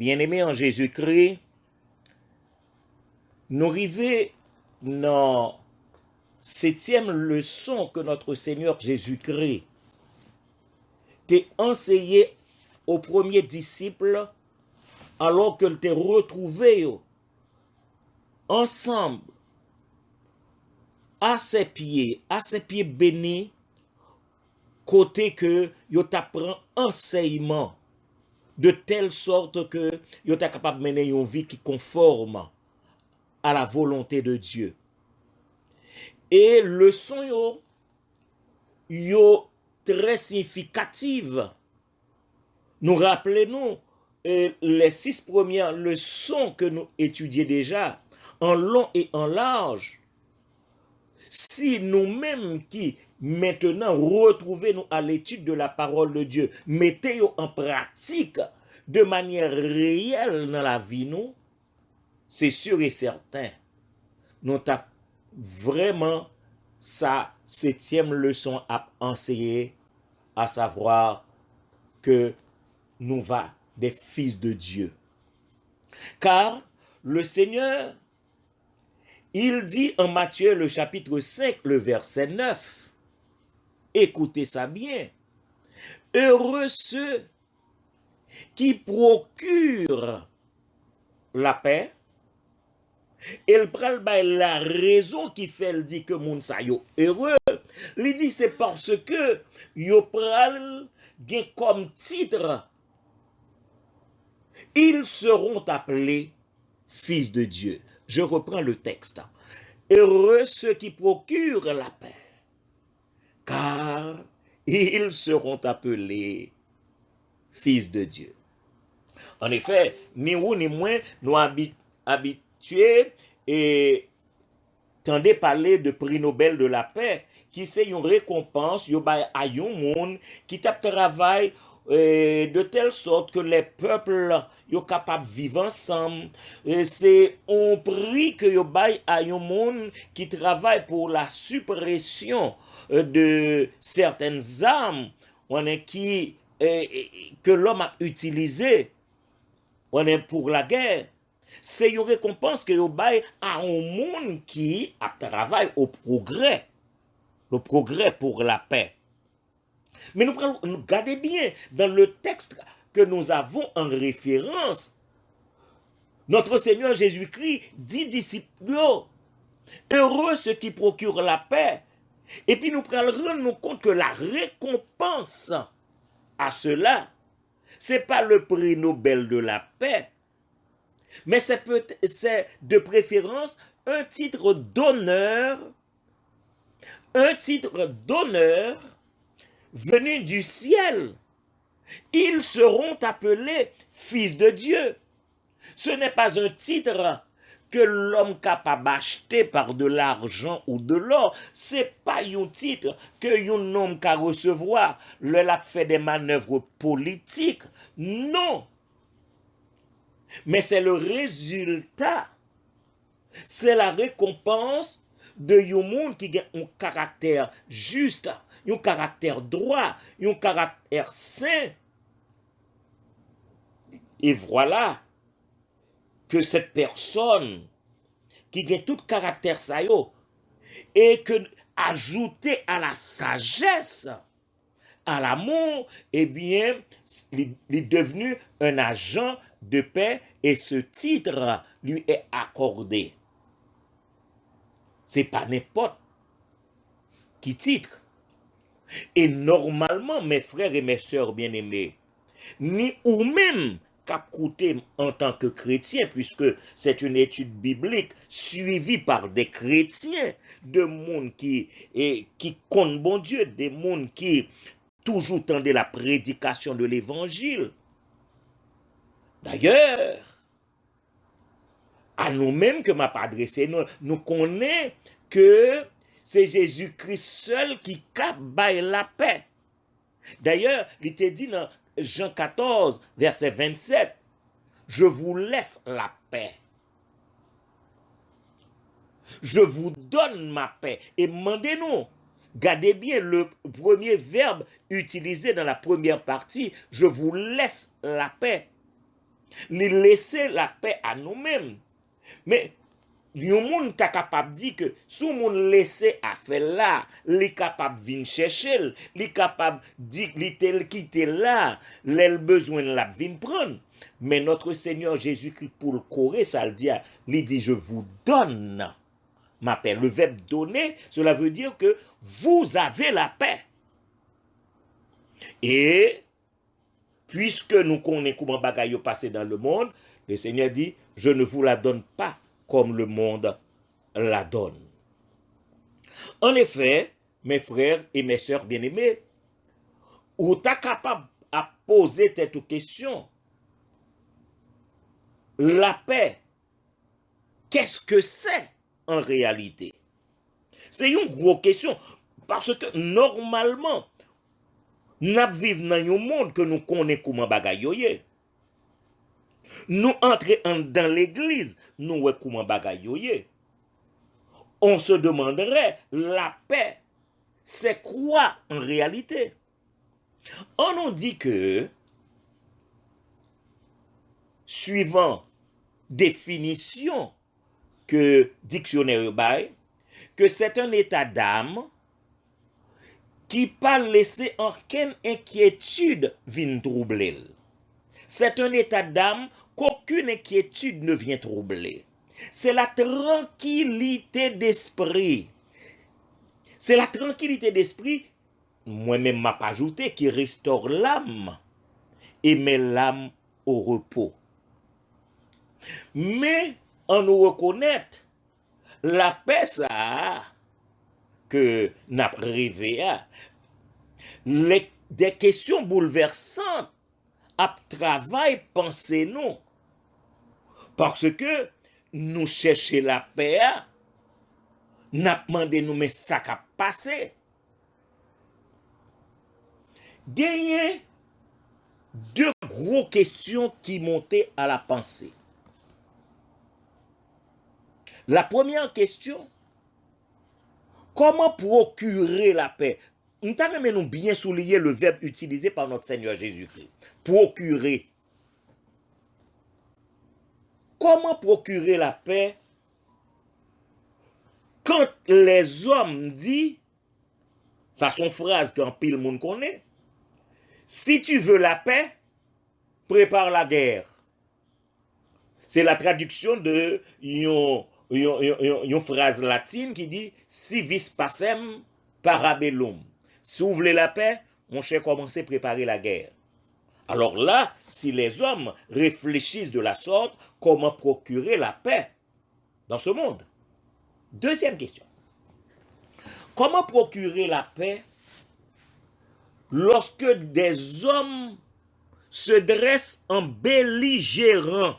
Bien-aimés en Jésus-Christ, nous arrivons dans septième leçon que notre Seigneur Jésus-Christ t'a enseigné aux premiers disciples alors que t'es retrouvé ensemble à ses pieds bénis, côté que yo t'apprend enseignement de telle sorte que yo t'es capable de mener une vie qui conforme à la volonté de Dieu. Et leçon yo très significative. Nous rappelons les 6 premières leçons que nous étudions déjà, en long et en large. Si nous-mêmes qui maintenant retrouvons à l'étude de la parole de Dieu, mettez-le en pratique de manière réelle dans la vie, nous, c'est sûr et certain, nous avons vraiment sa 7e leçon à enseigner, à savoir que nous va des fils de Dieu. Car le Seigneur, il dit en Matthieu le chapitre 5, le verset 9, écoutez ça bien, heureux ceux qui procurent la paix. Et le pral la raison qui fait le dit que moun sa yo heureux. Il dit c'est parce que yo pral gen comme titre, ils seront appelés fils de Dieu. Je reprends le texte. Heureux ceux qui procurent la paix, car ils seront appelés fils de Dieu. En effet, ni ou ni moins nous habitués et tendez parler de prix Nobel de la paix qui c'est une récompense à un monde qui tape travail de telle sorte que les peuples sont capables de vivre ensemble. C'est un prix que yo bail à un monde qui travaille pour la suppression de certaines armes que l'homme a utilisées pour la guerre. C'est une récompense que yo bail à un monde qui a travaillé au progrès. Le progrès pour la paix. Mais nous regardez bien dans le texte que nous avons en référence. Notre Seigneur Jésus-Christ dit disciples, heureux ceux qui procurent la paix. Et puis nous prenons compte que la récompense à cela, c'est pas le prix Nobel de la paix, mais c'est de préférence un titre d'honneur venu du ciel. Ils seront appelés fils de Dieu. Ce n'est pas un titre que l'homme capable d'acheter par de l'argent ou de l'or. C'est pas un titre que un homme peut recevoir. Il a fait des manœuvres politiques. Non. Mais c'est le résultat. C'est la récompense de un monde qui a un caractère juste, un caractère droit, un caractère saint. Et voilà que cette personne qui a tout caractère ça et que ajouté à la sagesse, à l'amour, eh bien, il est devenu un agent de paix et ce titre lui est accordé. C'est pas n'importe qui titre. Et normalement, mes frères et mes sœurs bien-aimés, ni ou même qu'écouter en tant que chrétien, puisque c'est une étude biblique suivie par des chrétiens, de monde qui comptent bon Dieu, des monde qui toujours tendaient la prédication de l'évangile. D'ailleurs, à nous-mêmes que m'a pas adressé, nous connaissons que c'est Jésus-Christ seul qui baille la paix. D'ailleurs, il était dit dans Jean 14, verset 27, je vous laisse la paix. Je vous donne ma paix. Et demandez-nous, gardez bien le premier verbe utilisé dans la première partie, je vous laisse la paix. Li laisser la paix à nous-mêmes. Mais yon moun ta capable dire que sous moun laisser affaire là, li capable vinn chercher, li capable dire li tel quitter là, l'el besoin la vinn prendre. Mais notre Seigneur Jésus-Christ pour le coré, ça le dit, il dit je vous donne ma paix. Le verbe donner, cela veut dire que vous avez la paix. Et puisque nous connaissons comment bagaille yo passé dans le monde, le Seigneur dit je ne vous la donne pas comme le monde la donne. En effet, mes frères et mes sœurs bien-aimés, ou t'es capable à poser cette question. La paix, qu'est-ce que c'est en réalité? C'est une grosse question. Parce que normalement, nous vivons dans un monde que nous connaissons comment bagay yo ye. Nous entrons dans l'église, nous voyons comment bagay yo ye. On se demanderait, la paix, c'est quoi en réalité? On nous dit que, suivant définition que dictionnaire bail, que c'est un état d'âme qui pas laisser aucune inquiétude vient troubler. C'est un état d'âme qu'aucune inquiétude ne vient troubler. C'est la tranquillité d'esprit. C'est la tranquillité d'esprit, moi-même m'a pas ajouté, qui restaure l'âme et met l'âme au repos. Mais on nous reconnaît la paix ça que n'a rêvé des questions bouleversantes à travail penser nous parce que nous chercher la paix n'a demandé nous mais ça qu'a passé gagner deux grosses questions qui montaient à la pensée. La première question, comment procurer la paix? Nous avons bien souligné le verbe utilisé par notre Seigneur Jésus-Christ. Procurer. Comment procurer la paix quand les hommes disent, ça sont phrases qu'un pile monde connaît, si tu veux la paix, prépare la guerre. C'est la traduction de une phrase latine qui dit si vis pacem parabellum. Si vous voulez la paix, mon cher, commencez à préparer la guerre. Alors là, si les hommes réfléchissent de la sorte, comment procurer la paix dans ce monde? Deuxième question. Comment procurer la paix lorsque des hommes se dressent en belligérants?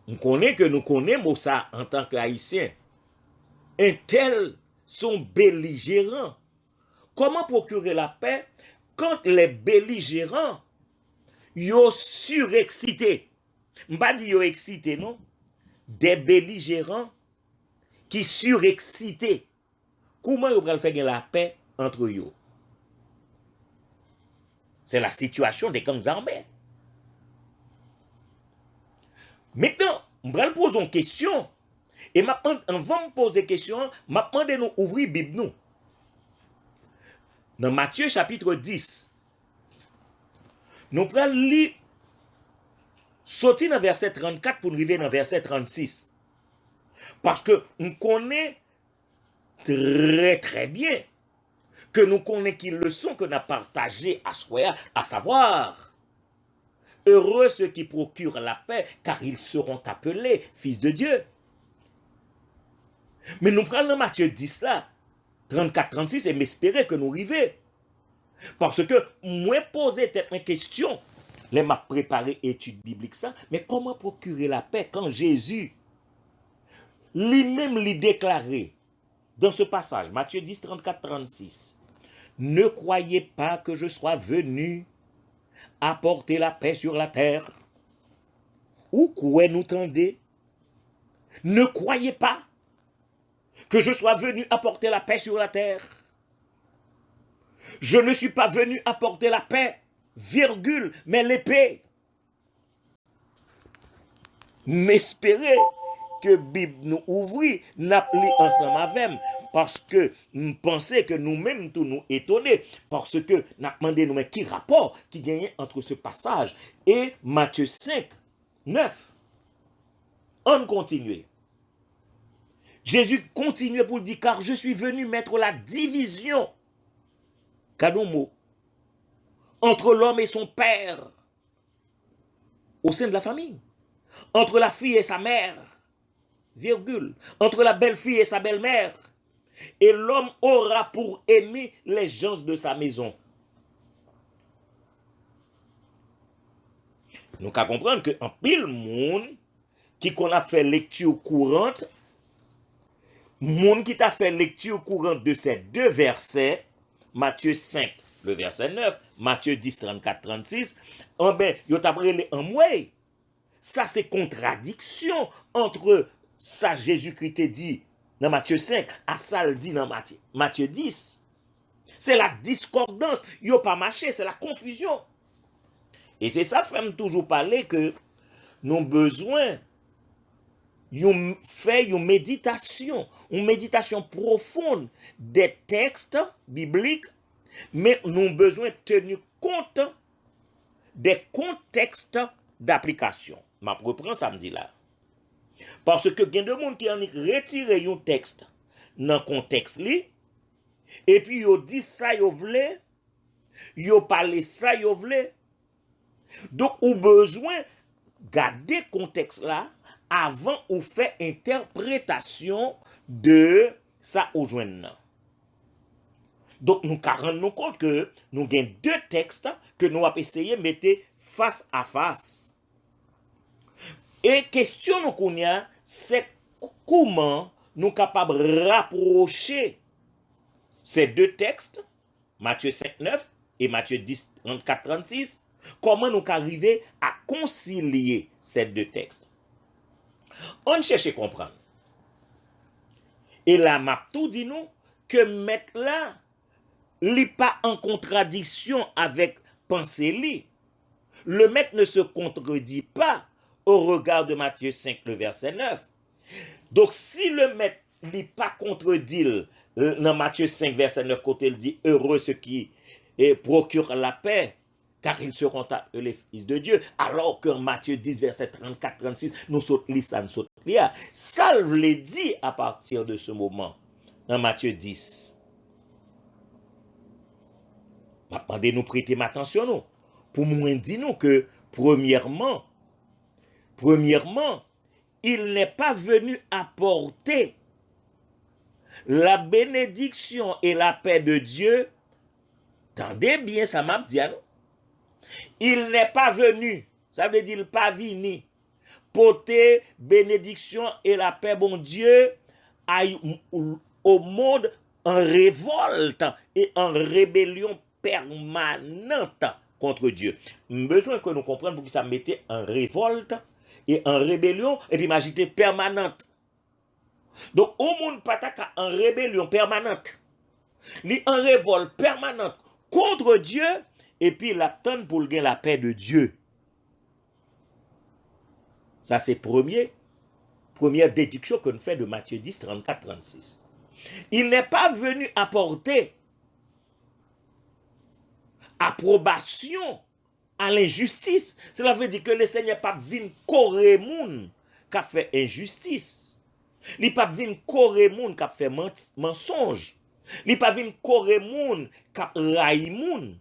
Nous connaissons ça en tant qu'Haïtiens. Un tel sont belligérants. Comment procurer la paix quand les belligérants sont surexcités? Je ne pas dire qu'ils sont excités, non? Des belligérants qui surexcités. Comment ils vont faire la paix entre eux? C'est la situation des camps armés. Maintenant, je vais poser une question. Et avant de poser une question, je vais demander nous ouvrir la Bible. Nous. Dans Matthieu chapitre 10, nous allons lire, sortir dans verset 34 pour arriver dans verset 36. Parce que nous connaissons très très bien que nous connaissons qui leçon que nous avons partagé à soi, à savoir, heureux ceux qui procurent la paix, car ils seront appelés fils de Dieu. Mais nous prenons Matthieu 10 là, 34-36, et m'espérer que nous arrivions. Parce que moi poser une question, les m'a préparé étude biblique ça, mais comment procurer la paix quand Jésus lui-même lui déclaré dans ce passage, Matthieu 10, 34-36, ne croyez pas que je sois venu apporter la paix sur la terre. Ou quoi nous tendez? Ne croyez pas que je sois venu apporter la paix sur la terre. Je ne suis pas venu apporter la paix, virgule, mais l'épée. m'espérer que Bible nous ouvrit, n'appli ensemble avec, parce que nous pensons que nous-mêmes tout nous étonnés, parce que nous demandé nous qui rapport qui gagnait entre ce passage et Matthieu 5, 9. On continue. Jésus continuait pour dire, car je suis venu mettre la division, cadeau entre l'homme et son père au sein de la famille, entre la fille et sa mère, virgule, entre la belle-fille et sa belle-mère, et l'homme aura pour ennemi les gens de sa maison. Nous qu'à comprendre que en pile monde qui qu'on a fait lecture courante, monde qui t'a fait lecture courante de ces deux versets, Matthieu 5, le verset 9, Matthieu 10, 34, 36, en ben, yo t'a brûlé en mouais. Ça, c'est contradiction entre ça Jésus-Christ te dit dans Matthieu 5, à ça le dit dans Matthieu 10. C'est la discordance. Yo pas marché, c'est la confusion. Et c'est ça, fait toujours parler que nous avons besoin de faire une méditation profonde des textes bibliques, mais nous avons besoin de tenir compte des contextes d'application. Je reprends samedi là. Parce que il y a des gens qui ont retiré un texte dans le contexte li, et puis ils dit ça ils veulent, ils parlé ça ils veulent. Donc on a besoin de garder le contexte là avant ou faire interprétation de ça au joindre. Donc nous rendons compte que nous avons deux textes que nous avons essayé de mettre face à face. Et question nous connaît, c'est comment nous sommes capables de rapprocher ces deux textes, Matthieu 5, 9 et Matthieu 10, 34, 36, comment nous arriver à concilier ces deux textes. On cherche à comprendre. Et là, m'a tout dit nous que mettre là, n'est pas en contradiction avec pensée li. Le maître ne se contredit pas au regard de Matthieu 5, le verset 9. Donc, si le maître n'est pas contredit dans Matthieu 5, verset 9, côté il dit, heureux ceux qui procurent la paix, car ils seront les fils de Dieu, alors que Matthieu 10, verset 34, 36, nous sautons ça, nous sautons là. Ça le dit à partir de ce moment, dans Matthieu 10. Demandez nous prêter attention, nous. Pour moi, dis-nous que, premièrement, il n'est pas venu apporter la bénédiction et la paix de Dieu. Tendez bien, ça m'a dit. Il n'est pas venu, ça veut dire pas venu, porter bénédiction et la paix, bon Dieu, au monde en révolte et en rébellion permanente contre Dieu. Besoin que nous comprenions pour que ça mettait en révolte et en rébellion et puis magité permanente. Donc au monde pas en rébellion permanente, li en révolte permanente contre Dieu et puis l'attend pour gagner la paix de Dieu. Ça c'est première déduction qu'on fait de Matthieu 10, 34, 36. Il n'est pas venu apporter approbation à l'injustice. Cela veut dire que le Seigneur pas vinn correr moun qui a fait injustice. Il pas vinn correr moun qui a fait mensonge. Il pas vinn correr moun qui a raï moun.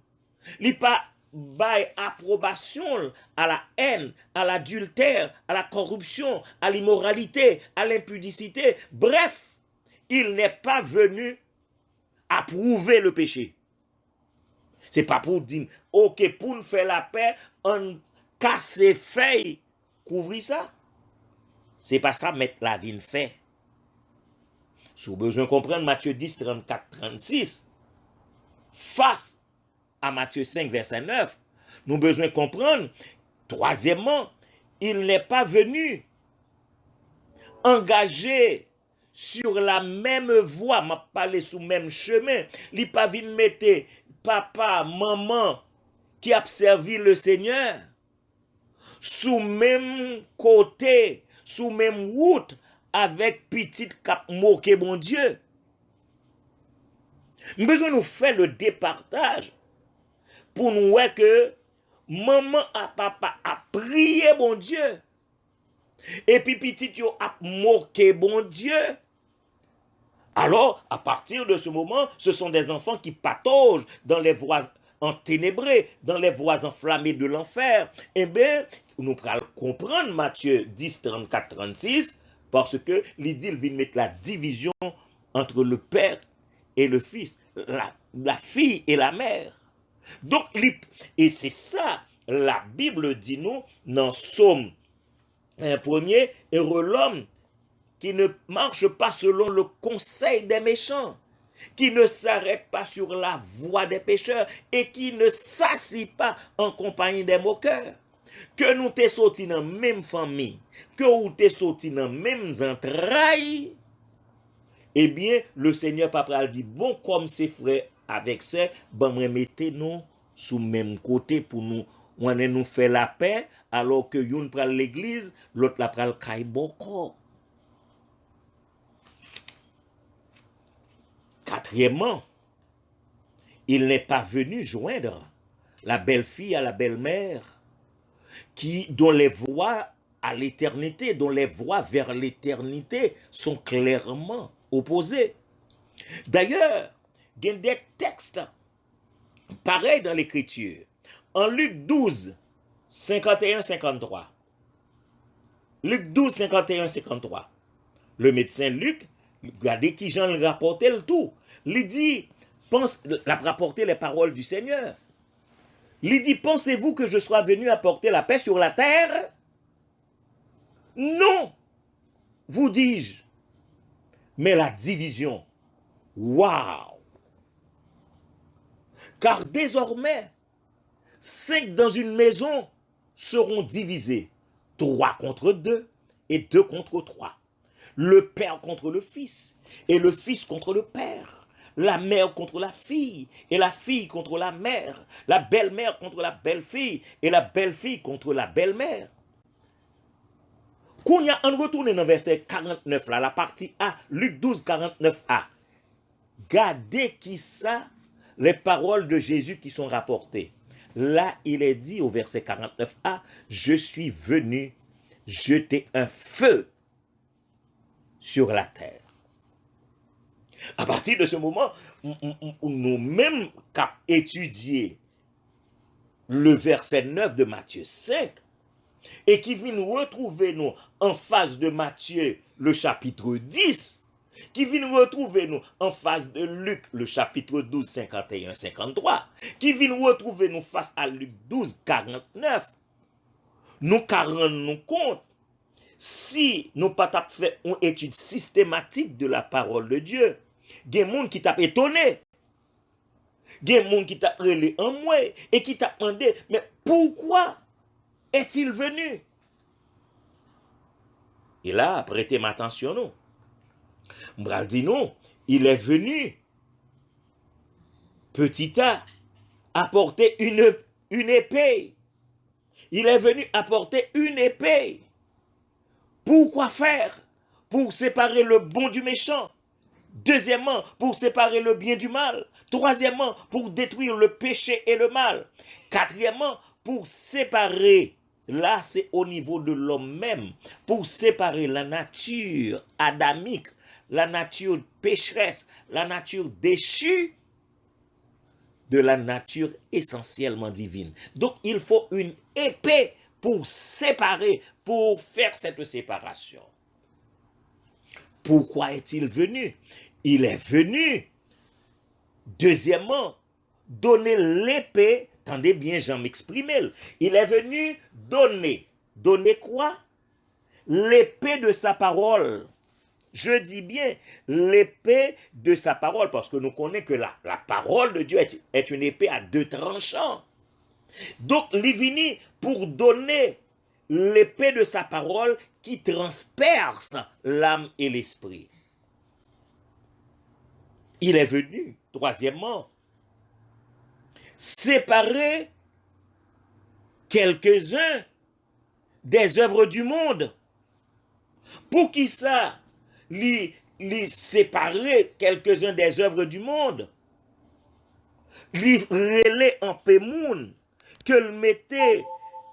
Il pas bail approbation à la haine, à l'adultère, à la corruption, à l'immoralité, à l'impudicité. Bref, il n'est pas venu approuver le péché. C'est pas pour dire, ok, pour nous faire la paix, on casse les feuilles, couvrir ça. C'est pas ça, mettre la vie fait. Si vous avez besoin de comprendre Matthieu 10, 34, 36, face à Matthieu 5, verset 9, nous avons besoin de comprendre, troisièmement, il n'est pas venu engager sur la même voie, m'a parlé sous le même chemin, il n'est pas venu mettre papa, maman qui a servi le Seigneur sous même côté, sous même route, avec petite cap moqué bon Dieu. Nous besoin nous faire le départage pour nous voir que maman et papa a prié bon Dieu. Et puis petit yo a moqué bon Dieu. Alors, à partir de ce moment, ce sont des enfants qui pataugent dans les voies enténébrées, dans les voies enflammées de l'enfer. Eh bien, nous allons comprendre Matthieu 10, 34, 36, parce que l'idée vient mettre la division entre le père et le fils, la fille et la mère. Donc, et c'est ça, la Bible dit nous, dans Somme 1er, heureux l'homme qui ne marche pas selon le conseil des méchants, qui ne s'arrête pas sur la voie des pécheurs et qui ne s'assit pas en compagnie des moqueurs. Que nous t'es sortis dans la même famille, que nous t'es sortis dans les mêmes entrailles, eh bien, le Seigneur Papa dit, bon, comme ses frères avec ça, ben, mettez-nous sous le même côté pour nous, on nous fait la paix, alors que yon pral l'église, l'autre la pral kay boko. Quatrièmement, il n'est pas venu joindre la belle-fille à la belle-mère, dont les voies à l'éternité, dont les voies vers l'éternité sont clairement opposées. D'ailleurs, il y a des textes pareils dans l'écriture. En Luc 12, 51-53. Luc 12, 51-53. Le médecin Luc, regardez qui Jean le rapportait le tout. Il dit, l'a rapporté les paroles du Seigneur. Il dit, pensez-vous que je sois venu apporter la paix sur la terre? Non, vous dis-je, mais la division. Waouh! Car désormais, 5 dans une maison seront divisés, 3 contre 2 et 2 contre 3. Le père contre le fils, et le fils contre le père, la mère contre la fille, et la fille contre la mère, la belle-mère contre la belle-fille, et la belle-fille contre la belle-mère. Quand on retourne dans verset 49, là, la partie A, Luc 12, 49a, gardez qui ça, les paroles de Jésus qui sont rapportées. Là, il est dit au verset 49a, je suis venu jeter un feu sur la terre. À partir de ce moment, nous-mêmes qu'à étudier le verset 9 de Matthieu 5, et qui vient nous retrouver nous en face de Matthieu le chapitre 10, qui vient nous retrouver nous en face de Luc le chapitre 12, 51, 53, qui vient nous retrouver nous face à Luc 12, 49, nous rendre nous compte, si nous pas fait une étude systématique de la parole de Dieu, il y a des gens qui t'a étonné, il y a des gens qui t'a relé en moi et qui t'a demandé, mais pourquoi est-il venu? Et là, prêtez m'attention, nous. M'bral dit non, il est venu, petit a, apporter une épée. Il est venu apporter une épée. Pourquoi faire? Pour séparer le bon du méchant. Deuxièmement, pour séparer le bien du mal. Troisièmement, pour détruire le péché et le mal. Quatrièmement, pour séparer, là c'est au niveau de l'homme même, pour séparer la nature adamique, la nature pécheresse, la nature déchue, de la nature essentiellement divine. Donc il faut une épée pour séparer, pour faire cette séparation. Pourquoi est-il venu? Il est venu, deuxièmement, donner l'épée. Attendez bien, j'en m'exprimer. Il est venu donner. Donner quoi? L'épée de sa parole. Je dis bien l'épée de sa parole, parce que nous connaissons que la parole de Dieu est une épée à 2 tranchants. Donc, il est venu pour donner l'épée de sa parole qui transperce l'âme et l'esprit. Il est venu, troisièmement, séparer quelques-uns des œuvres du monde. Pour qui ça, li séparer quelques-uns des œuvres du monde, li relais en pémoun, que le mettait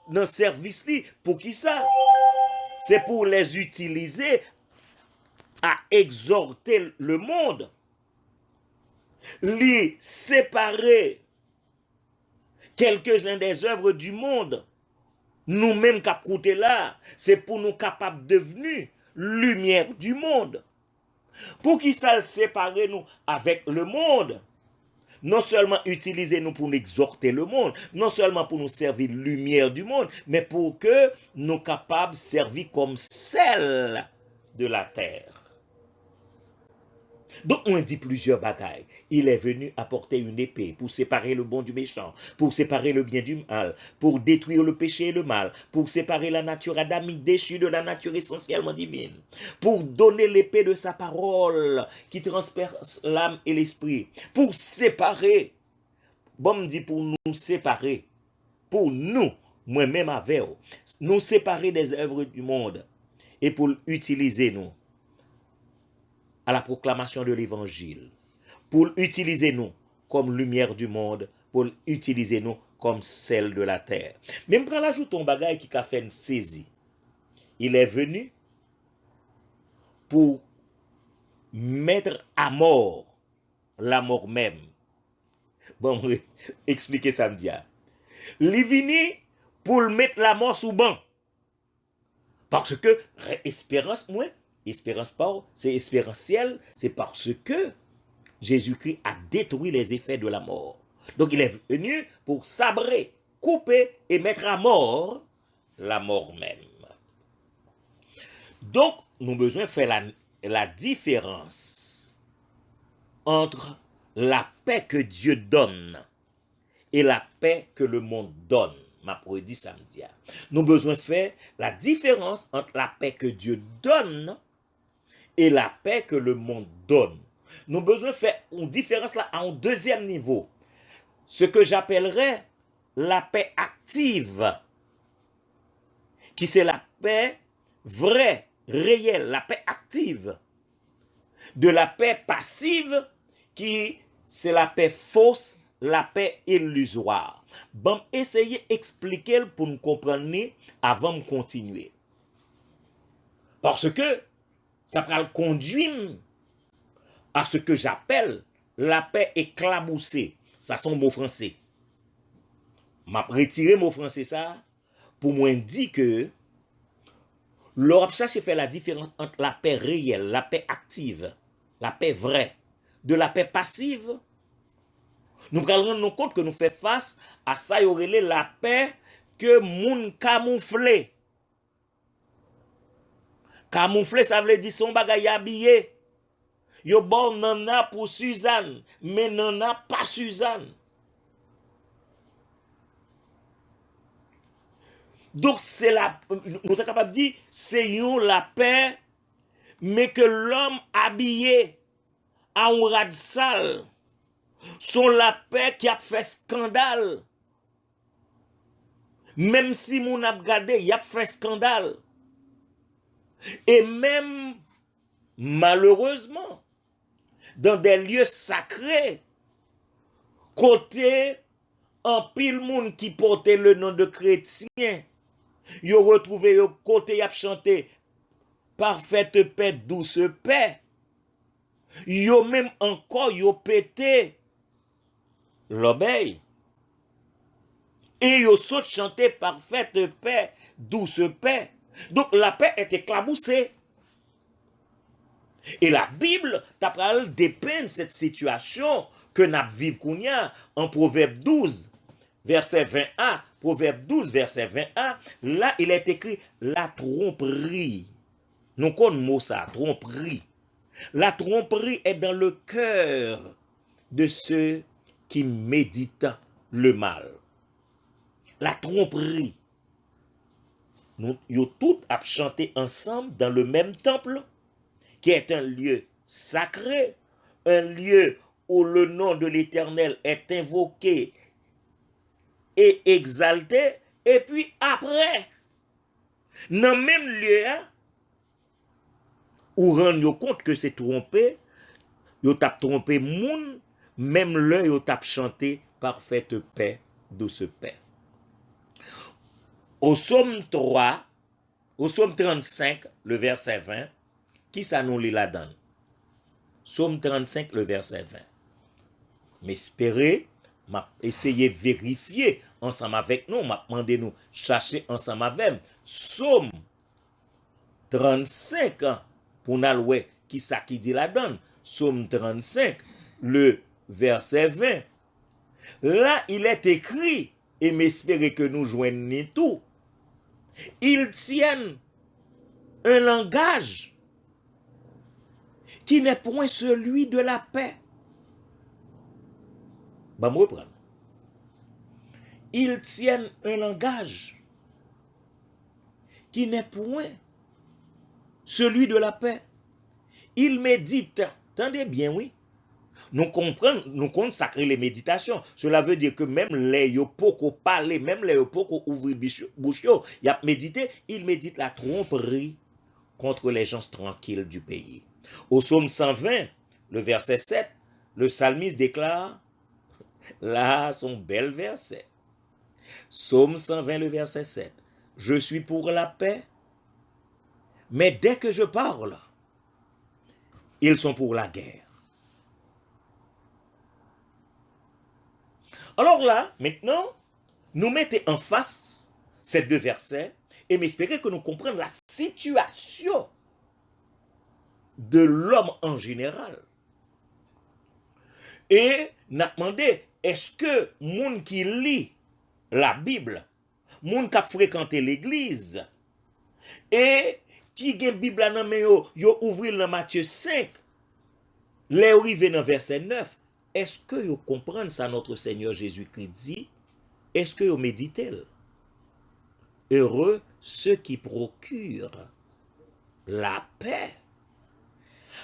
dans le service li, pour qui ça? C'est pour les utiliser à exhorter le monde, li séparer quelques-uns des œuvres du monde. Nous-mêmes qui côté là, c'est pour nous capables de devenir lumière du monde. Pour qui ça séparer nous avec le monde? Non seulement utiliser nous pour nous exhorter le monde, non seulement pour nous servir lumière du monde, mais pour que nous capables de servir comme sel de la terre. Donc on dit plusieurs bagailles. Il est venu apporter une épée pour séparer le bon du méchant, pour séparer le bien du mal, pour détruire le péché et le mal, pour séparer la nature adamique déchue de la nature essentiellement divine, pour donner l'épée de sa parole qui transperce l'âme et l'esprit, pour séparer, bon me dit pour nous séparer, pour nous, moi-même avec nous séparer des œuvres du monde et pour utiliser nous à la proclamation de l'évangile, pour utiliser nous comme lumière du monde, pour utiliser nous comme sel de la terre. Même quand l'ajoute ton bagage qui a fait une saisie, il est venu pour mettre à mort la mort même. Bon, expliquer ça me dit. Il est venu pour mettre la mort sous banc. Parce que espérance, moi, espérance pas, c'est espérentiel, c'est parce que Jésus-Christ a détruit les effets de la mort. Donc il est venu pour sabrer, couper et mettre à mort la mort même. Donc nous avons besoin de faire la différence entre la paix que Dieu donne et la paix que le monde donne. M'a dit samedi. Nous avons besoin de faire la différence entre la paix que Dieu donne et la paix que le monde donne. Nous avons besoin de faire une différence là à un deuxième niveau. Ce que j'appellerais la paix active, qui c'est la paix vraie, réelle, la paix active. De la paix passive, qui c'est la paix fausse, la paix illusoire. Bon, essayez d'expliquer pour nous comprendre avant de continuer. Parce que ça va le conduire à ce que j'appelle la paix éclaboussée. Ça sont mots français. M'a retiré mot français ça pour moi dire que l'Europe cherche à faire la différence entre la paix réelle, la paix active, la paix vraie, de la paix passive. Nous allons nous rendre compte que nous faisons face à ça, y aurait la paix que moun camouflé. Camouflé, ça veut dire son bagay habillé. Yo bon nana pour Suzanne, mais nana pas Suzanne. Donc c'est la, nous sommes capables de dire, c'est la paix, mais que l'homme habillé à un rad sale, sont la paix qui a fait scandale. Même si mon a regardé, il a fait scandale. Et même, malheureusement, dans des lieux sacrés, côté en pile monde qui portait le nom de chrétien, yo retrouvé yo côté y a chanté parfaite paix, douce paix. Yo même encore yo pété l'obéi. Et yo saute chanter parfaite paix, douce paix. Donc la paix est éclaboussée. Et la Bible t'apprend dépeindre cette situation que nous vivons en Proverbe 12, verset 21. Proverbe 12, verset 21. Là, il est écrit la tromperie. Nous connaissons le mot ça, tromperie. La tromperie est dans le cœur de ceux qui méditent le mal. La tromperie. Nous tous à chanter ensemble dans le même temple, qui est un lieu sacré, un lieu où le nom de l'Éternel est invoqué et exalté, et puis après, Dans le même lieu, ou rendre compte que c'est trompé, yo tap trompé moun, même là yo tap chanté parfaite paix, douce paix. Au psaume 3, au psaume 35, le verset 20, qui ça nous lit la donne? Psaume 35, le verset 20. M'espérer, m'a essayé vérifier ensemble avec nous, m'a demandé nous chercher ensemble avec. Psaume 35, pour nous voir qui ça qui dit la donne. Psaume 35, le verset 20. Là, il est écrit, et m'espérer que nous joignons tout. Ils tiennent un langage qui n'est point celui de la paix. Bah, me reprendre. Ils tiennent un langage qui n'est point celui de la paix. Ils méditent. Attendez bien, oui. Nous comprenons, nous consacrer les méditations. Cela veut dire que même les yopoko parler, même les yopoko ouvrir bouche, y a médité, ils méditent la tromperie contre les gens tranquilles du pays. Au psaume 120, le verset 7, le psalmiste déclare, là, son bel verset. Psaume 120, le verset 7. Je suis pour la paix, mais dès que je parle, ils sont pour la guerre. Alors là, maintenant, nous mettons en face ces deux versets et m'espérer que nous comprenions la situation de l'homme en général. Et nous demandé, est-ce que moun qui lit la Bible, moun qui a fréquenté l'église, et qui a une Bible dans main yo ouvrir dans Matthieu 5, les arrivé dans verset 9, est-ce que vous comprenez ça notre Seigneur Jésus-Christ dit? Est-ce que vous méditez? Heureux ceux qui procurent la paix.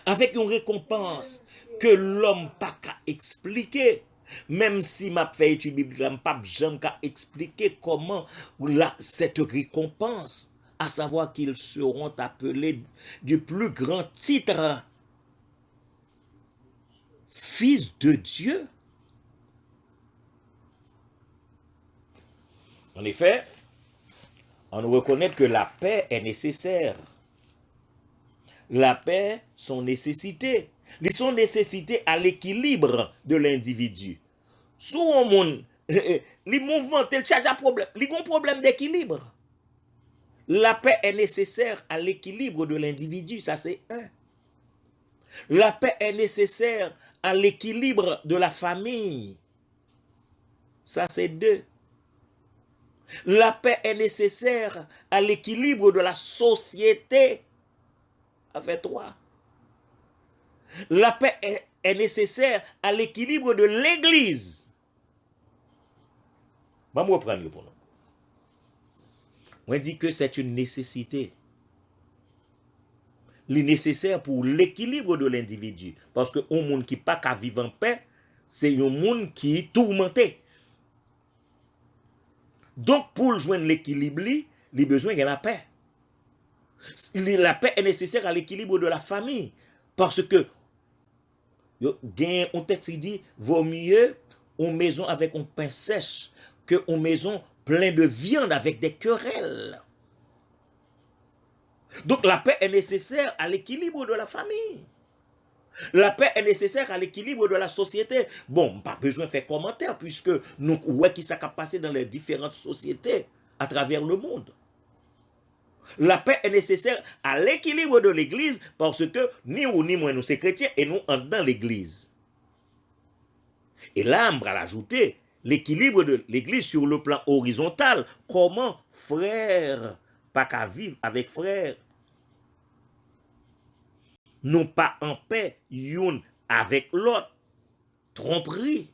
Avec une récompense que l'homme pas qu'à expliquer. Même si m'a fait étudier Bible, m'a pas jamais qu'à expliquer comment cette récompense, à savoir qu'ils seront appelés du plus grand titre. Fils de Dieu. En effet, on reconnaît que la paix est nécessaire. La paix, son nécessité. Ils sont nécessités à l'équilibre de l'individu. Souvent, les mouvements, tel problème, ils ont un problème d'équilibre. La paix est nécessaire à l'équilibre de l'individu, ça c'est un. La paix est nécessaire à l'équilibre de la famille. Ça, c'est deux. La paix est nécessaire à l'équilibre de la société. Ça fait trois. La paix est nécessaire à l'équilibre de l'Église. Je vais reprendre pour nous. On dit que c'est une nécessité. Le nécessaire pour l'équilibre de l'individu. Parce que un monde qui pas qu'à vivre en paix, c'est un monde qui est tourmenté. Donc, pour joindre l'équilibre, il a besoin de la paix. La paix est nécessaire à l'équilibre de la famille. Parce que, un texte qui dit, vaut mieux une maison avec un pain sèche que une maison pleine de viande avec des querelles. Donc la paix est nécessaire à l'équilibre de la famille. La paix est nécessaire à l'équilibre de la société. Bon, pas besoin de faire commentaire puisque nous voyons qui s'est passé dans les différentes sociétés à travers le monde. La paix est nécessaire à l'équilibre de l'Église parce que ni ou ni moi nous sommes chrétiens et nous entrons dans l'Église. Et là, on va l'ajouter l'équilibre de l'Église sur le plan horizontal. Comment frère pas qu'à vivre avec frère, non pas en paix, youn avec l'autre, tromperie,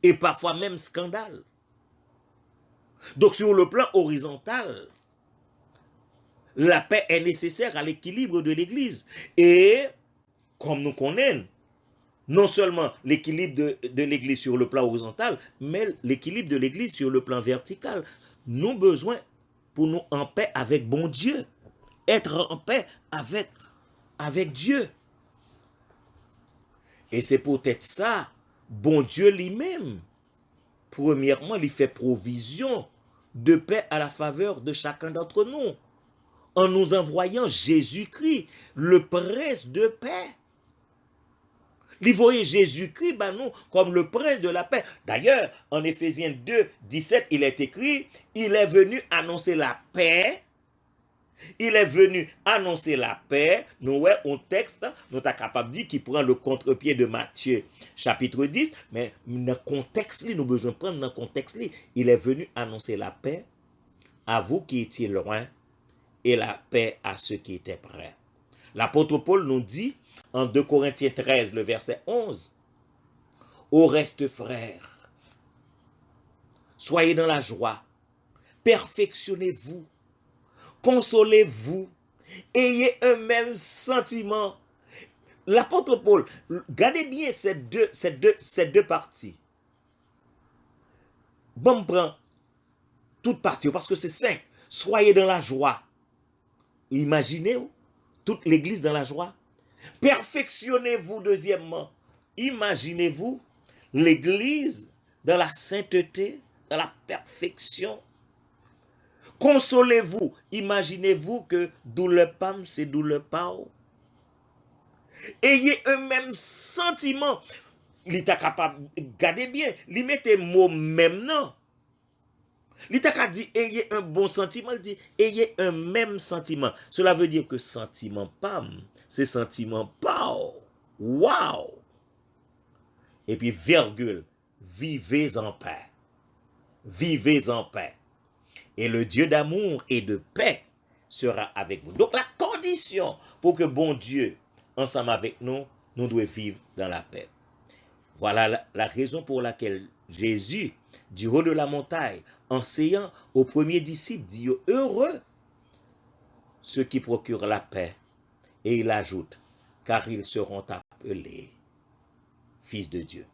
et parfois même scandale. Donc sur le plan horizontal, la paix est nécessaire à l'équilibre de l'Église. Et comme nous connaissons, non seulement l'équilibre de l'Église sur le plan horizontal, mais l'équilibre de l'Église sur le plan vertical. Nous avons besoin pour nous en paix avec bon Dieu. Être en paix avec Dieu. Et c'est peut-être ça, bon Dieu lui-même. Premièrement, il fait provision de paix à la faveur de chacun d'entre nous, en nous envoyant Jésus-Christ, le prince de paix. Il voyait Jésus-Christ, nous, comme le prince de la paix. D'ailleurs, en Éphésiens 2, 17, il est écrit, il est venu annoncer la paix. Il est venu annoncer la paix. Nous, ouais, un texte, nous sommes capables de dire qu'il prend le contre-pied de Matthieu, chapitre 10, mais dans le contexte, nous avons besoin de prendre dans le contexte. Il est venu annoncer la paix à vous qui étiez loin et la paix à ceux qui étaient près. L'apôtre Paul nous dit, en 2 Corinthiens 13, le verset 11, au reste, frères, soyez dans la joie, perfectionnez-vous, consolez-vous, ayez un même sentiment. L'apôtre Paul, regardez bien ces deux parties. Bon, prend toute partie, parce que c'est 5. Soyez dans la joie. Imaginez toute l'église dans la joie. Perfectionnez-vous, deuxièmement. Imaginez-vous l'église dans la sainteté, dans la perfection. Consolez-vous. Imaginez-vous que douleur pam, c'est douleur pao. Ayez un même sentiment. L'État capable, gardez bien, il mettez mot même non. L'État a dit ayez un bon sentiment, il dit ayez un même sentiment. Cela veut dire que sentiment pam, c'est sentiment pao. Wow. Et puis virgule, vivez en paix. Vivez en paix. Et le Dieu d'amour et de paix sera avec vous. Donc la condition pour que bon Dieu, ensemble avec nous, nous devons vivre dans la paix. Voilà la raison pour laquelle Jésus, du haut de la montagne, enseignant aux premiers disciples, dit heureux ceux qui procurent la paix. Et il ajoute, car ils seront appelés fils de Dieu.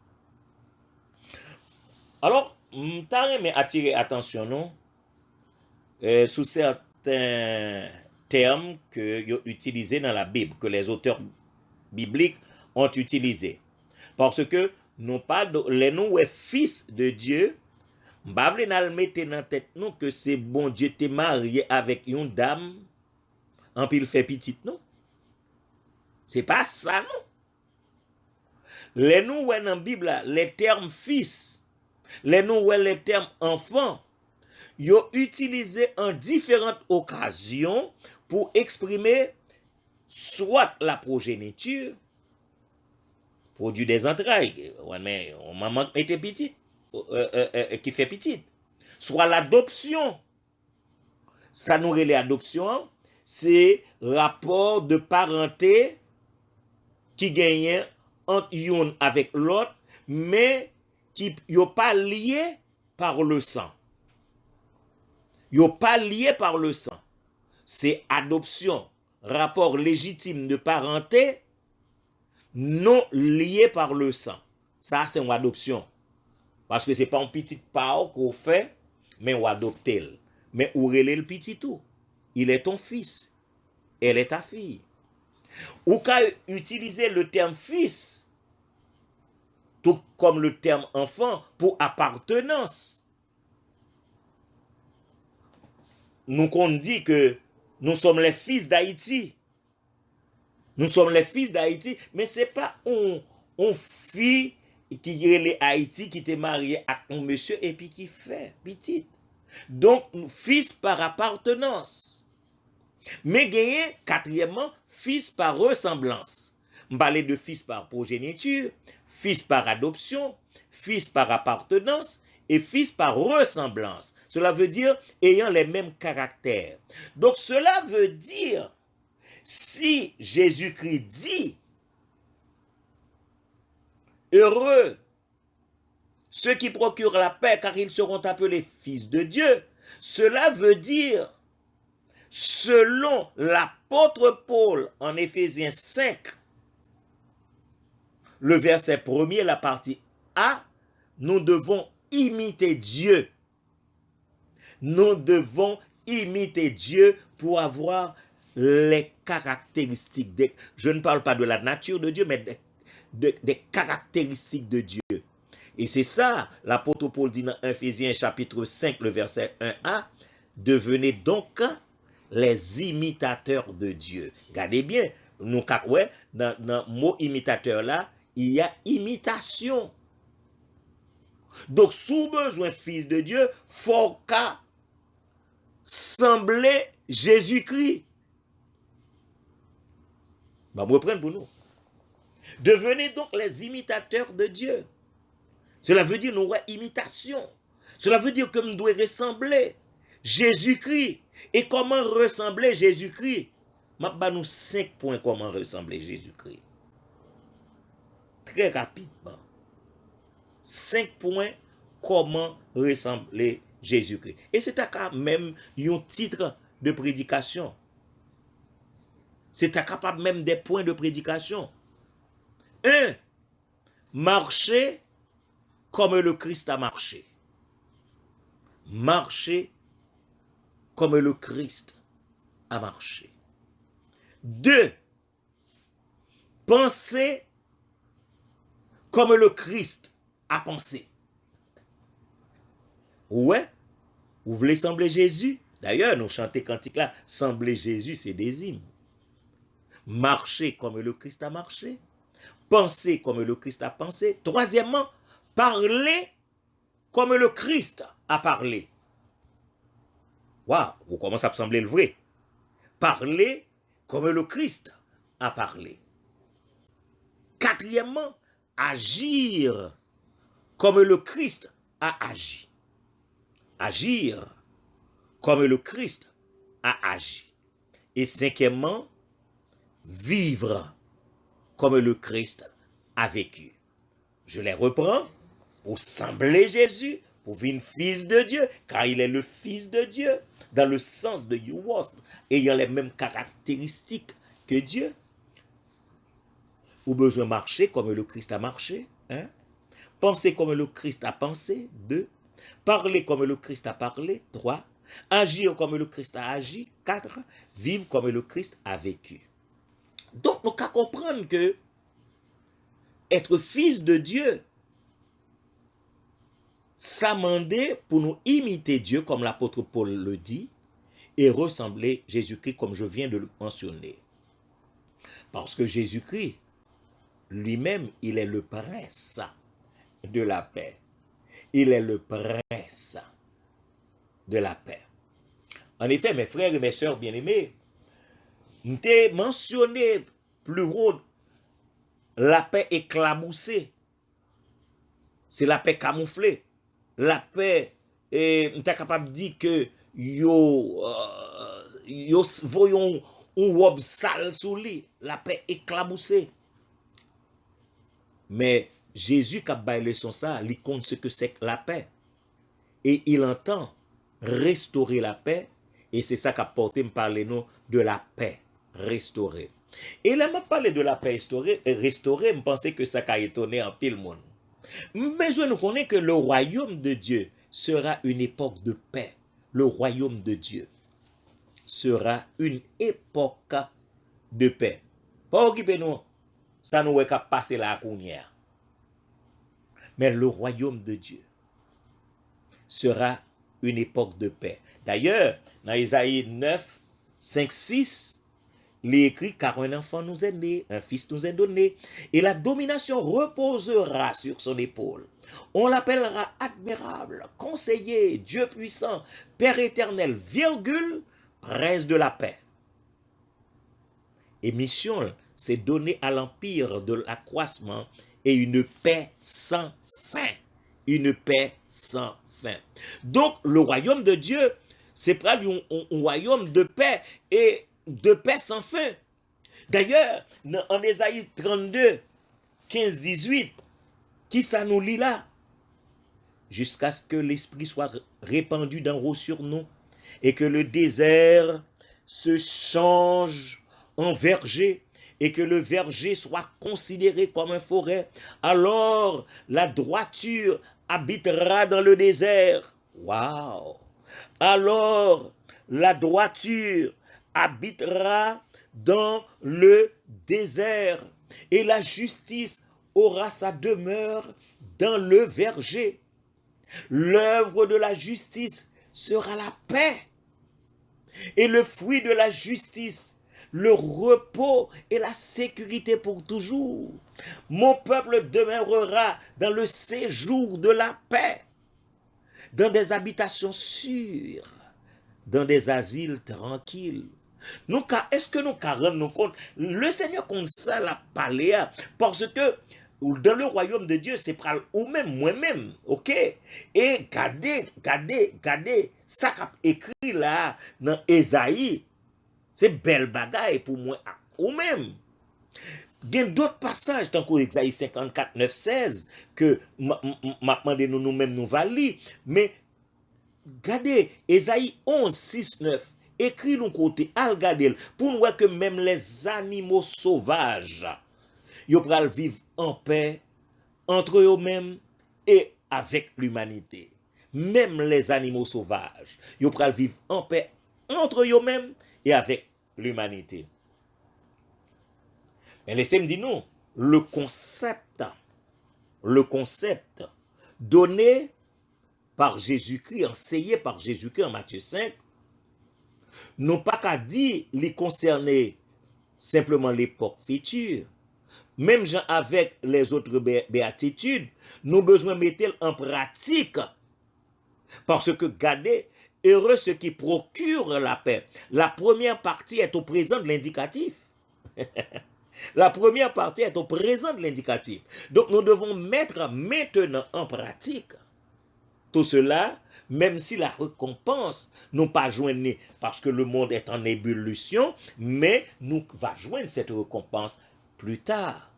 Alors, m't'a aimé attirer attention, non? Sous certains termes que sont utilisés dans la Bible, que les auteurs bibliques ont utilisés. Parce que nous pas les nous fils de Dieu, m'bavle n'a mettre dans tête nous que c'est bon Dieu t'est marié avec une dame en pile fait petite non. C'est pas ça non. Les nous dans la Bible là, les termes fils, les nous les termes enfant, yo utilisé en différentes occasions pour exprimer soit la progéniture, produit des entrailles, mais maman était petite, qui fait petite, soit l'adoption. Ça nous relève l'adoption, c'est rapport de parenté qui gagne entre une avec l'autre, mais qui n'est pas lié par le sang. Yo pas lié par le sang. C'est adoption, rapport légitime de parenté non lié par le sang. Ça, c'est une adoption. Parce que ce n'est pas un petit part qu'on fait, mais on adopte. Mais on relève le petit tout. Il est ton fils. Elle est ta fille. Ou qu'à utiliser le terme fils, tout comme le terme enfant, pour appartenance. Nous qu'on dit que nous sommes les fils d'Haïti. Nous sommes les fils d'Haïti, mais ce n'est pas une fille qui est les Haïti, qui est mariée à un monsieur et puis qui fait petite. Donc, fils par appartenance. Mais gagné, quatrièmement, fils par ressemblance. On parlait de fils par progéniture, fils par adoption, fils par appartenance, et fils par ressemblance. Cela veut dire ayant les mêmes caractères. Donc cela veut dire, si Jésus-Christ dit, heureux ceux qui procurent la paix car ils seront appelés fils de Dieu, cela veut dire, selon l'apôtre Paul en Éphésiens 5, le verset 1er, la partie A, nous devons imiter Dieu. Nous devons imiter Dieu pour avoir les caractéristiques. Je ne parle pas de la nature de Dieu, mais des caractéristiques de Dieu. Et c'est ça, l'apôtre Paul dit dans Ephésiens chapitre 5, le verset 1a, devenez donc les imitateurs de Dieu. Regardez bien, nous, ouais, dans le mot imitateur là, il y a imitation. Donc, sous besoin fils de Dieu, faut qu'à sembler Jésus-Christ. Bah, me reprendre pour nous. Devenez donc les imitateurs de Dieu. Cela veut dire nous imitation. Cela veut dire que nous devons ressembler Jésus-Christ. Et comment ressembler Jésus-Christ? Je nous 5 points comment ressembler Jésus-Christ. Très rapidement. 5 points comment ressembler Jésus-Christ. Et c'est quand même un titre de prédication. C'est capable même des points de prédication. 1. Marcher comme le Christ a marché. Marcher comme le Christ a marché. 2. Penser comme le Christ a pensé. Ouais, vous voulez sembler Jésus? D'ailleurs, nous chantons cantique là, sembler Jésus, c'est des hymnes. Marcher comme le Christ a marché. Penser comme le Christ a pensé. Troisièmement, parler comme le Christ a parlé. Waouh, vous commencez à sembler le vrai. Parler comme le Christ a parlé. Quatrièmement, agir comme le Christ a agi. Agir comme le Christ a agi. Et cinquièmement, vivre comme le Christ a vécu. Je les reprends. Pour sembler Jésus, pour venir fils de Dieu, car il est le fils de Dieu, dans le sens de Youos, ayant les mêmes caractéristiques que Dieu. Ou besoin de marcher comme le Christ a marché. Hein? Penser comme le Christ a pensé. 2. Parler comme le Christ a parlé. 3. Agir comme le Christ a agi. 4. Vivre comme le Christ a vécu. Donc, nous avons comprendre que être fils de Dieu, s'amender pour nous imiter Dieu, comme l'apôtre Paul le dit, et ressembler Jésus-Christ, comme je viens de le mentionner. Parce que Jésus-Christ, lui-même, il est le prince de la paix. Il est le prince de la paix. En effet, mes frères et mes sœurs bien-aimés, nous avons mentionné plus haut la paix éclaboussée. C'est la paix camouflée. La paix, nous sommes capables de dire que yo voyons un robe sale sous lui. La paix éclaboussée. Mais Jésus qui a baillé son ça, il compte ce que c'est que la paix. Et il entend restaurer la paix. Et c'est ça qu'a porté me parler nous de la paix restaurée. Et là, m'a parlé de la paix restaurée, me pensais que ça a étonné en pile monde. Mais je nous connais que le royaume de Dieu sera une époque de paix. Le royaume de Dieu sera une époque de paix. Pas occuper nous, ça nous est qu'à passer la counière. Mais le royaume de Dieu sera une époque de paix. D'ailleurs, dans Isaïe 9, 5, 6, il est écrit, car un enfant nous est né, un fils nous est donné, et la domination reposera sur son épaule. On l'appellera admirable, conseiller, Dieu puissant, Père éternel, virgule, prince de la paix. Et mission, c'est donner à l'empire de l'accroissement et une paix sans fin. Une paix sans fin. Donc, le royaume de Dieu, c'est pas un royaume de paix et de paix sans fin. D'ailleurs, en Ésaïe 32, 15, 18, qui ça nous lit là? Jusqu'à ce que l'Esprit soit répandu d'en haut sur nous et que le désert se change en verger et que le verger soit considéré comme une forêt, alors la droiture habitera dans le désert. Waouh! Alors la droiture habitera dans le désert, et la justice aura sa demeure dans le verger. L'œuvre de la justice sera la paix, et le fruit de la justice, le repos et la sécurité pour toujours. Mon peuple demeurera dans le séjour de la paix, dans des habitations sûres, dans des asiles tranquilles. Est-ce que nous rendons compte? Le Seigneur comme ça l'a parlé, parce que dans le royaume de Dieu, c'est pour ou même moi-même, ok? Et regardez, ça qu'a écrit là dans Ésaïe, c'est belle bagaille pour moi ou même. Il y a d'autres passages, tant qu'au Ésaïe 54, 9, 16, que m'a demandé nous-mêmes nous va lire, mais regardez, Ésaïe 11, 6, 9, écrit nous côté, al regardez, pour nous voir que même les animaux sauvages, ils pourront vivre en paix entre eux-mêmes et avec l'humanité. Même les animaux sauvages, ils pourront vivre en paix entre eux-mêmes et avec l'humanité. Mais laissez-moi dire non, le concept donné par Jésus-Christ, enseigné par Jésus-Christ en Matthieu 5, non pas qu'à dire les concerner simplement l'époque future. Même gens avec les autres béatitudes, nous avons besoin de mettre en pratique. Parce que, regardez, heureux ceux qui procurent la paix. La première partie est au présent de l'indicatif. La première partie est au présent de l'indicatif. Donc, nous devons mettre maintenant en pratique tout cela, même si la récompense nous pas joindre parce que le monde est en ébullition, mais nous va joindre cette récompense plus tard.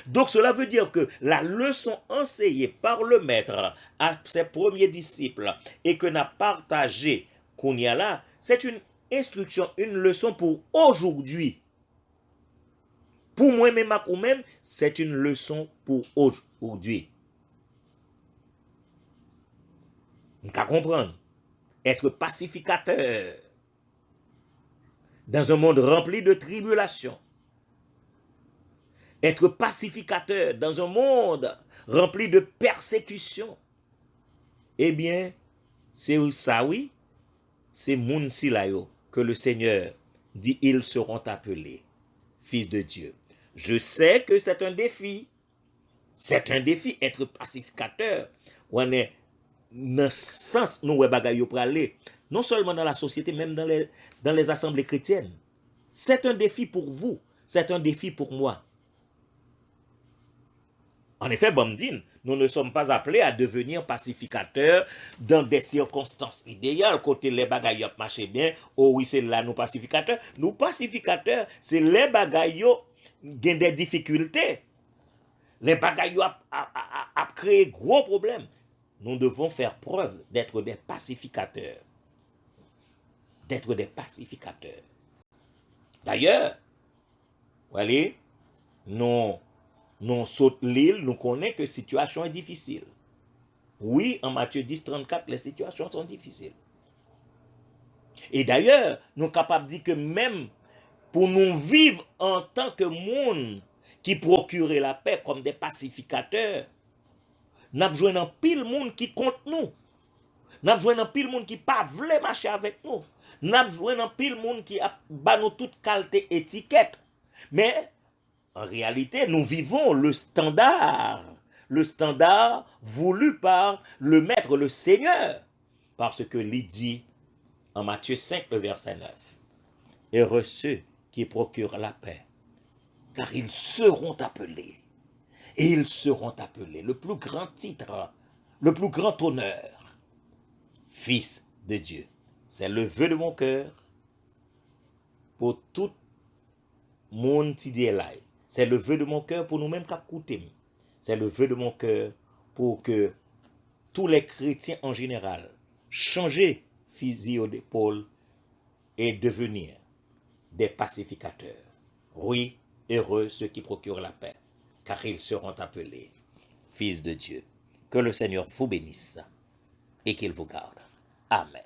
Donc cela veut dire que la leçon enseignée par le maître à ses premiers disciples et que n'a partagé Kounia là, c'est une instruction, une leçon pour aujourd'hui. Pour moi-même ou même, c'est une leçon pour aujourd'hui. On peut comprendre. Être pacificateur dans un monde rempli de tribulations. Être pacificateur dans un monde rempli de persécutions. Eh bien, c'est ça, oui. C'est moun silayo que le Seigneur dit, ils seront appelés fils de Dieu. Je sais que c'est un défi. C'est un défi, être pacificateur. On est dans le sens nous bagaille pour aller, non seulement dans la société, même dans les assemblées chrétiennes. C'est un défi pour vous, c'est un défi pour moi. En effet, Bamdine, nous ne sommes pas appelés à devenir pacificateurs dans des circonstances idéales, côté les bagailles marchent bien, oh oui, c'est là nous pacificateurs. Nous pacificateurs, c'est les bagailles qui ont des difficultés. Les bagailles a créé gros problèmes. Nous devons faire preuve d'être des pacificateurs. D'être des pacificateurs. D'ailleurs, voyez, nous sautons l'île, nous connaissons que la situation est difficile. Oui, en Matthieu 10, 34, les situations sont difficiles. Et d'ailleurs, nous sommes capables de dire que même pour nous vivre en tant que monde qui procure la paix comme des pacificateurs, nous avons besoin d'un pile monde qui compte nous. Nous avons besoin d'un pile monde qui pas voulu marcher avec nous. Nous avons besoin d'un pile monde qui a nous toute qualité étiquette. Mais en réalité, nous vivons le standard voulu par le Maître, le Seigneur. Parce que il dit en Matthieu 5, le verset 9, heureux ceux qui procurent la paix, car ils seront appelés. Et ils seront appelés, le plus grand titre, le plus grand honneur, fils de Dieu. C'est le vœu de mon cœur pour tout le monde qui est là. C'est le vœu de mon cœur pour nous-mêmes qui écoutons. C'est le vœu de mon cœur pour que tous les chrétiens en général changent fusil d'épaule et devenir des pacificateurs. Oui, heureux ceux qui procurent la paix, car ils seront appelés fils de Dieu. Que le Seigneur vous bénisse et qu'il vous garde. Amen.